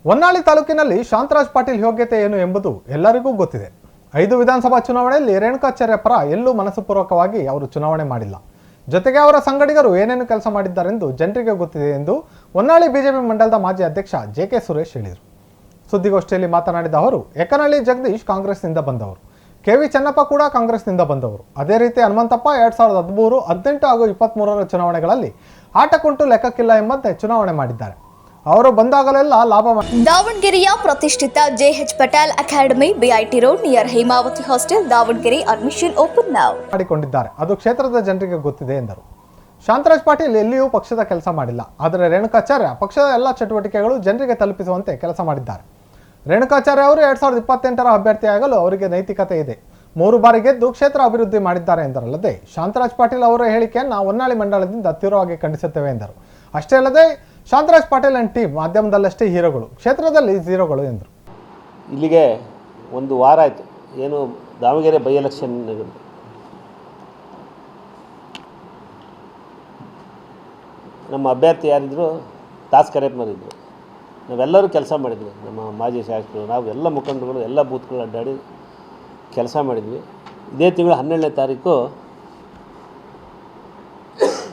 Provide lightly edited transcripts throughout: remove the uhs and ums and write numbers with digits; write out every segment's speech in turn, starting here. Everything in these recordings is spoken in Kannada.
ಹೊನ್ನಾಳಿ ತಾಲೂಕಿನಲ್ಲಿ ಶಾಂತರಾಜ್ ಪಾಟೀಲ್ ಯೋಗ್ಯತೆ ಏನು ಎಂಬುದು ಎಲ್ಲರಿಗೂ ಗೊತ್ತಿದೆ. 5 ವಿಧಾನಸಭಾ ಚುನಾವಣೆಯಲ್ಲಿ ರೇಣುಕಾಚಾರ್ಯ ಪರ ಎಲ್ಲೂ ಮನಸ್ಪೂರ್ವಕವಾಗಿ ಅವರು ಚುನಾವಣೆ ಮಾಡಿಲ್ಲ. ಜೊತೆಗೆ ಅವರ ಸಂಗಡಿಗರು ಏನೇನು ಕೆಲಸ ಮಾಡಿದ್ದಾರೆಂದು ಜನರಿಗೆ ಗೊತ್ತಿದೆ ಎಂದು ಹೊನ್ನಾಳಿ ಬಿಜೆಪಿ ಮಂಡಲದ ಮಾಜಿ ಅಧ್ಯಕ್ಷ ಜೆ.ಕೆ. ಸುರೇಶ್ ಹೇಳಿದರು. ಸುದ್ದಿಗೋಷ್ಠಿಯಲ್ಲಿ ಮಾತನಾಡಿದ ಅವರು, ಎಕನಹಳ್ಳಿ ಜಗದೀಶ್ ಕಾಂಗ್ರೆಸ್ನಿಂದ ಬಂದವರು, ಕೆ.ವಿ. ಚೆನ್ನಪ್ಪ ಕೂಡ ಕಾಂಗ್ರೆಸ್ನಿಂದ ಬಂದವರು. ಅದೇ ರೀತಿ ಹನುಮಂತಪ್ಪ 2013, 18 ಹಾಗೂ 23ರ ಚುನಾವಣೆಗಳಲ್ಲಿ ಆಟ ಕುಂಟು ಲೆಕ್ಕಕ್ಕಿಲ್ಲ ಎಂಬಂತೆ ಚುನಾವಣೆ ಮಾಡಿದ್ದಾರೆ. ಅವರು ಬಂದಾಗಲೆಲ್ಲ ಲಾಭ. ದಾವಣಗೆರೆಯ ಪ್ರತಿಷ್ಠಿತ J H. Patel academy, BIT road near Hemavathi hostel, Davangere admission open now ಮಾಡಿಕೊಂಡಿದ್ದಾರೆ. ಅದು ಕ್ಷೇತ್ರದ ಜನರಿಗೆ ಗೊತ್ತಿದೆ ಎಂದರು. ಶಾಂತರಾಜ್ ಪಾಟೀಲ್ ಎಲ್ಲಿಯೂ ಪಕ್ಷದ ಕೆಲಸ ಮಾಡಿಲ್ಲ. ಆದರೆ ರೇಣುಕಾಚಾರ್ಯ ಪಕ್ಷದ ಎಲ್ಲ ಚಟುವಟಿಕೆಗಳು ಜನರಿಗೆ ತಲುಪಿಸುವಂತೆ ಕೆಲಸ ಮಾಡಿದ್ದಾರೆ. ರೇಣುಕಾಚಾರ್ಯ ಅವರು 2028ರ ಅಭ್ಯರ್ಥಿಯಾಗಲು ಅವರಿಗೆ ನೈತಿಕತೆ ಇದೆ. 3 ಬಾರಿ ಗೆದ್ದು ಕ್ಷೇತ್ರ ಅಭಿವೃದ್ಧಿ ಮಾಡಿದ್ದಾರೆ ಎಂದರಲ್ಲದೆ, ಶಾಂತರಾಜ್ ಪಾಟೀಲ್ ಅವರ ಹೇಳಿಕೆಯನ್ನು ಹೊನ್ನಾಳಿ ಮಂಡಲದಿಂದ ತೀವ್ರವಾಗಿ ಖಂಡಿಸುತ್ತೇವೆ ಎಂದರು. ಅಷ್ಟೇ ಅಲ್ಲದೆ, ಶಾಂತರಾಜ್ ಪಾಟೀಲ್ ಅಂಡ್ ಟೀಮ್ ಮಾಧ್ಯಮದಲ್ಲಷ್ಟೇ ಹೀರೋಗಳು, ಕ್ಷೇತ್ರದಲ್ಲಿ ಝೀರೋಗಳು ಎಂದರು. ಇಲ್ಲಿಗೆ ಒಂದು ವಾರ ಆಯಿತು ಏನು ದಾವಣಗೆರೆ ಬೈ ಎಲೆಕ್ಷನ್ ನಮ್ಮ ಅಭ್ಯರ್ಥಿ ಯಾರಿದ್ರು, ದಾಸ್ ಕರೇಪ್ನವರಿದ್ದರು. ನಾವೆಲ್ಲರೂ ಕೆಲಸ ಮಾಡಿದ್ವಿ. ನಮ್ಮ ಮಾಜಿ ಶಾಸಕರು, ನಾವು ಎಲ್ಲ ಮುಖಂಡರುಗಳು, ಎಲ್ಲ ಬೂತ್ಗಳು ಅಡ್ಡಾಡಿ ಕೆಲಸ ಮಾಡಿದ್ವಿ. ಇದೇ ತಿಂಗಳು 12ನೇ ತಾರೀಕು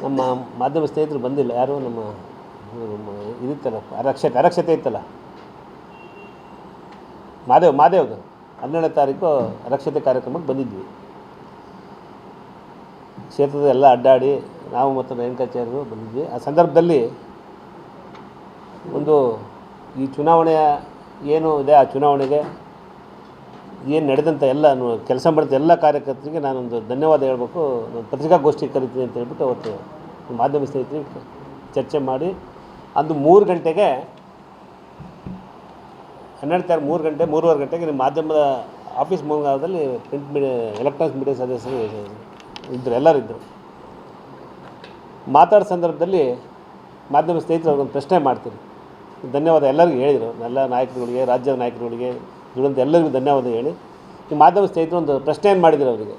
ನಮ್ಮ ಮಾಧ್ಯಮ ಸ್ನೇಹಿತರು ಬಂದಿಲ್ಲ. ಯಾರು ನಮ್ಮ ಇದಿತ್ತಲ್ಲ, ಅರಕ್ಷತೆ ಇತ್ತಲ್ಲ, ಮಾದೇವ್ದು 12ನೇ ತಾರೀಕು ಅರಕ್ಷತೆ ಕಾರ್ಯಕ್ರಮಕ್ಕೆ ಬಂದಿದ್ವಿ. ಕ್ಷೇತ್ರದ ಎಲ್ಲ ಅಡ್ಡಾಡಿ ನಾವು ಮತ್ತು ರೇಣುಕಾಚಾರ್ಯರು ಬಂದಿದ್ವಿ. ಆ ಸಂದರ್ಭದಲ್ಲಿ ಒಂದು ಈ ಚುನಾವಣೆಯ ಏನು ಇದೆ, ಆ ಚುನಾವಣೆಗೆ ಏನು ನಡೆದಂಥ ಎಲ್ಲ ಕೆಲಸ ಮಾಡಿದ ಎಲ್ಲ ಕಾರ್ಯಕರ್ತರಿಗೆ ನಾನೊಂದು ಧನ್ಯವಾದ ಹೇಳಬೇಕು. ನಾನು ಪತ್ರಿಕಾಗೋಷ್ಠಿ ಕರಿತೀನಿ ಅಂತ ಹೇಳ್ಬಿಟ್ಟು ಅವತ್ತು ಮಾಧ್ಯಮ ಸ್ನೇಹಿತರಿಗೆ ಚರ್ಚೆ ಮಾಡಿ, ಅಂದು 3 ಗಂಟೆಗೆ 12 ತಾರೀಕು 3 ಗಂಟೆ 3:15 ಗಂಟೆಗೆ ನಿಮ್ಮ ಮಾಧ್ಯಮದ ಆಫೀಸ್ ಮುಂಭಾಗದಲ್ಲಿ ಪ್ರಿಂಟ್ ಮೀಡಿಯಾ, ಎಲೆಕ್ಟ್ರಾನಿಕ್ಸ್ ಮೀಡಿಯಾ ಸದಸ್ಯರು ಇದ್ದರು, ಎಲ್ಲರೂ ಇದ್ದರು. ಮಾತಾಡೋ ಸಂದರ್ಭದಲ್ಲಿ ಮಾಧ್ಯಮ ಸ್ನೇಹಿತರು ಅವ್ರಿಗೊಂದು ಪ್ರಶ್ನೆ ಮಾಡ್ತೀನಿ. ಧನ್ಯವಾದ ಎಲ್ಲರಿಗೂ ಹೇಳಿದರು, ಎಲ್ಲ ನಾಯಕರುಗಳಿಗೆ, ರಾಜ್ಯದ ನಾಯಕರುಗಳಿಗೆ, ದುಡಿದಂಥ ಎಲ್ಲರಿಗೂ ಧನ್ಯವಾದ ಹೇಳಿ, ಈ ಮಾಧ್ಯಮ ಸ್ನೇಹಿತರು ಒಂದು ಪ್ರಶ್ನೆ ಏನು ಮಾಡಿದರು ಅವರಿಗೆ,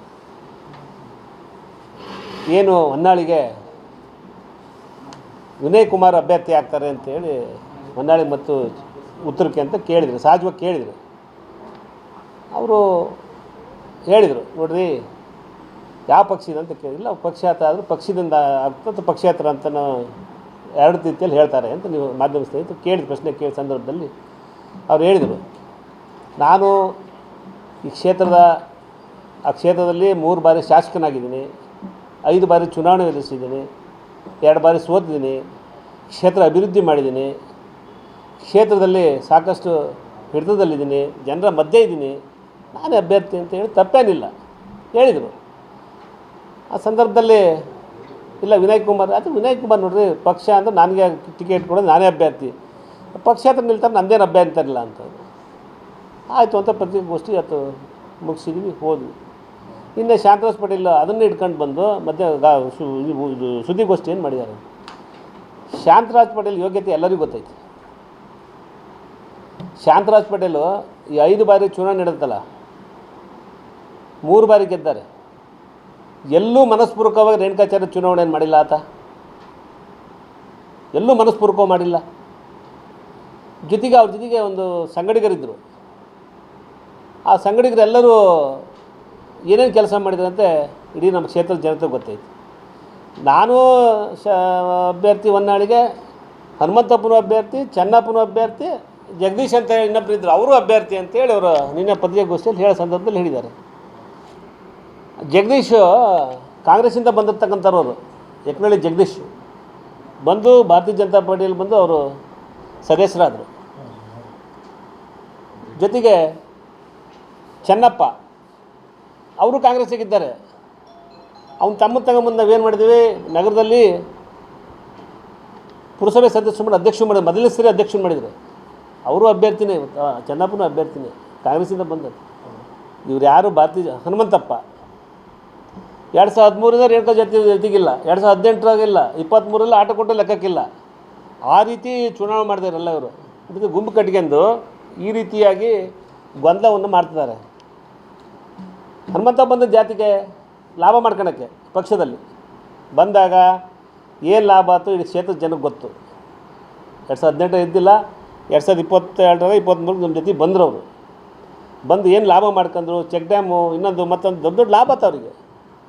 ಏನು ಹೊನ್ನಾಳಿಗೆ ವಿನಯ್ ಕುಮಾರ್ ಅಭ್ಯರ್ಥಿ ಆಗ್ತಾರೆ ಅಂತೇಳಿ ಹೊನ್ನಾಳಿ ಮತ್ತು ಉತ್ತರಕ್ಕೆ ಅಂತ ಕೇಳಿದರು, ಸಹಜವಾಗಿ ಕೇಳಿದರು. ಅವರು ಹೇಳಿದರು, ನೋಡ್ರಿ ಯಾವ ಪಕ್ಷದ ಅಂತ ಕೇಳಿಲ್ಲ, ಪಕ್ಷಾತ ಆದರೂ ಪಕ್ಷದಿಂದ ಆಗ್ತದೆ, ಪಕ್ಷೇತರ ಅಂತ ಎರಡು ರೀತಿಯಲ್ಲಿ ಹೇಳ್ತಾರೆ ಅಂತ ನೀವು ಮಾಧ್ಯಮ ಸ್ನೇಹಿತರು ಕೇಳಿದ ಪ್ರಶ್ನೆ ಕೇಳಿದ ಸಂದರ್ಭದಲ್ಲಿ ಅವ್ರು ಹೇಳಿದರು, ನಾನು ಈ ಆ ಕ್ಷೇತ್ರದಲ್ಲಿ 3 ಬಾರಿ ಶಾಸಕನಾಗಿದ್ದೀನಿ, 5 ಬಾರಿ ಚುನಾವಣೆ ಎದುರಿಸಿದ್ದೀನಿ, 2 ಬಾರಿ ಸೋತಿದ್ದೀನಿ, ಕ್ಷೇತ್ರ ಅಭಿವೃದ್ಧಿ ಮಾಡಿದ್ದೀನಿ, ಕ್ಷೇತ್ರದಲ್ಲಿ ಸಾಕಷ್ಟು ಹಿಡಿತದಲ್ಲಿದ್ದೀನಿ, ಜನರ ಮಧ್ಯೆ ಇದ್ದೀನಿ, ನಾನೇ ಅಭ್ಯರ್ಥಿ ಅಂತ ಹೇಳಿ ತಪ್ಪೇನಿಲ್ಲ ಹೇಳಿದರು. ಆ ಸಂದರ್ಭದಲ್ಲಿ ಇಲ್ಲ ವಿನಯ್ ಕುಮಾರ್, ಅದು ವಿನಯ್ ಕುಮಾರ್ ನೋಡ್ರಿ, ಪಕ್ಷ ಅಂದರೆ ನನಗೆ ಟಿಕೆಟ್ ಕೊಡೋದು, ನಾನೇ ಅಭ್ಯರ್ಥಿ, ಪಕ್ಷೇತರ ನಿಲ್ತಾರೆ, ನಂದೇನು ಅಭ್ಯರ್ಥಿ ಇಲ್ಲ ಅಂತ. ಆಯಿತು ಅಂತ ಪತ್ರಿಕಾಗೋಷ್ಠಿ ಅದು ಮುಗಿಸಿದ್ವಿ, ಹೋದ್ವಿ. ಇನ್ನು ಶಾಂತರಾಜ್ ಪಾಟೀಲ್ ಅದನ್ನೇ ಇಟ್ಕೊಂಡು ಬಂದು ಸುದ್ದಿಗೋಷ್ಠಿ ಏನು ಮಾಡಿದ್ದಾರೆ. ಶಾಂತರಾಜ್ ಪಾಟೀಲ್ ಯೋಗ್ಯತೆ ಎಲ್ಲರಿಗೂ ಗೊತ್ತೈತಿ. ಶಾಂತರಾಜ್ ಪಾಟೀಲು ಈ 5 ಬಾರಿ ಚುನಾವಣೆ ನಡೆದಲ್ಲ, 3 ಬಾರಿ ಗೆದ್ದಾರೆ. ಎಲ್ಲೂ ಮನಸ್ಪೂರ್ವಕವಾಗಿ ರೇಣುಕಾಚಾರ್ಯ ಚುನಾವಣೆಯನ್ನು ಮಾಡಿಲ್ಲ. ಆತ ಎಲ್ಲೂ ಮನಸ್ಪೂರ್ವಕವಾಗಿ ಮಾಡಿಲ್ಲ. ಜೊತೆಗೆ ಅವ್ರ ಜೊತೆಗೆ ಒಂದು ಸಂಗಡಿಗರಿದ್ದರು. ಆ ಸಂಗಡಿಗರೆಲ್ಲರೂ ಏನೇನು ಕೆಲಸ ಮಾಡಿದ್ರಂತೆ ಇಡೀ ನಮ್ಮ ಕ್ಷೇತ್ರದ ಜನತೆಗೆ ಗೊತ್ತೈತಿ. ನಾನು ಅಭ್ಯರ್ಥಿ ಹೊನ್ನಾಳಿಗೆ, ಹನುಮಂತಪ್ಪನೂ ಅಭ್ಯರ್ಥಿ, ಚೆನ್ನಪ್ಪನೂ ಅಭ್ಯರ್ಥಿ, ಜಗದೀಶ್ ಅಂತ ಇನ್ನೊಬ್ಬರು ಇದ್ದರು, ಅವರು ಅಭ್ಯರ್ಥಿ ಅಂತೇಳಿ ಅವರು ನಿನ್ನೆ ಪತ್ರಿಕಾಗೋಷ್ಠಿಯಲ್ಲಿ ಹೇಳೋ ಸಂದರ್ಭದಲ್ಲಿ ಹೇಳಿದ್ದಾರೆ. ಜಗದೀಶ್ ಕಾಂಗ್ರೆಸ್ಸಿಂದ ಬಂದಿರ್ತಕ್ಕಂಥವ್ರು, ಎಕನಹಳ್ಳಿ ಜಗದೀಶ್ ಬಂದು ಭಾರತೀಯ ಜನತಾ ಪಾರ್ಟಿಯಲ್ಲಿ ಬಂದು ಅವರು ಸದಸ್ಯರಾದರು. ಜೊತೆಗೆ ಚೆನ್ನಪ್ಪ ಅವರು ಕಾಂಗ್ರೆಸ್ಸಿಗಿದ್ದಾರೆ. ಅವ್ನು ತಗೊಂಬಂದು ನಾವೇನು ಮಾಡಿದ್ದೀವಿ, ನಗರದಲ್ಲಿ ಪುರಸಭೆ ಸದಸ್ಯರು ಮಾಡಿ ಅಧ್ಯಕ್ಷರು ಮಾಡಿ, ಮೊದಲನೇ ಸರಿ ಅಧ್ಯಕ್ಷರು ಮಾಡಿದರು. ಅವರು ಅಭ್ಯರ್ಥಿನೇ, ಚೆನ್ನಪ್ಪನೂ ಅಭ್ಯರ್ಥಿನೇ, ಕಾಂಗ್ರೆಸ್ಸಿಂದ ಬಂದದ್ದು. ಇವ್ರು ಯಾರು ಹನುಮಂತಪ್ಪ 2013ರಿಂದ ರೇಣುಕಾ ಜೊತೆಗಿಲ್ಲ, 2018ರಾಗಿಲ್ಲ, 23ರಲ್ಲಿ ಆಟ ಕೊಟ್ಟು ಲೆಕ್ಕಕ್ಕಿಲ್ಲ. ಆ ರೀತಿ ಚುನಾವಣೆ ಮಾಡಿದಾರಲ್ಲ ಇವರು. ಇದಕ್ಕೆ ಗುಂಪು ಕಟ್ಕೊಂಡು ಈ ರೀತಿಯಾಗಿ ಗೊಂದಲವನ್ನು ಮಾಡ್ತಿದ್ದಾರೆ. ಹನುಮಂತ ಬಂದ ಜಾತಿಗೆ ಲಾಭ ಮಾಡ್ಕೊಳಕ್ಕೆ ಪಕ್ಷದಲ್ಲಿ ಬಂದಾಗ ಏನು ಲಾಭ ಆಯ್ತು, ಇಡೀ ಕ್ಷೇತ್ರದ ಜನಕ್ಕೆ ಗೊತ್ತು. 2018 ಇದ್ದಿಲ್ಲ, 2022 23 ನಮ್ಮ ಜೊತೆ ಬಂದರು ಅವರು. ಬಂದು ಏನು ಲಾಭ ಮಾಡ್ಕೊಂಡ್ರು, ಚೆಕ್ ಡ್ಯಾಮು ಇನ್ನೊಂದು ಮತ್ತೊಂದು ದೊಡ್ಡ ದೊಡ್ಡ ಲಾಭ ಆತ ಅವರಿಗೆ.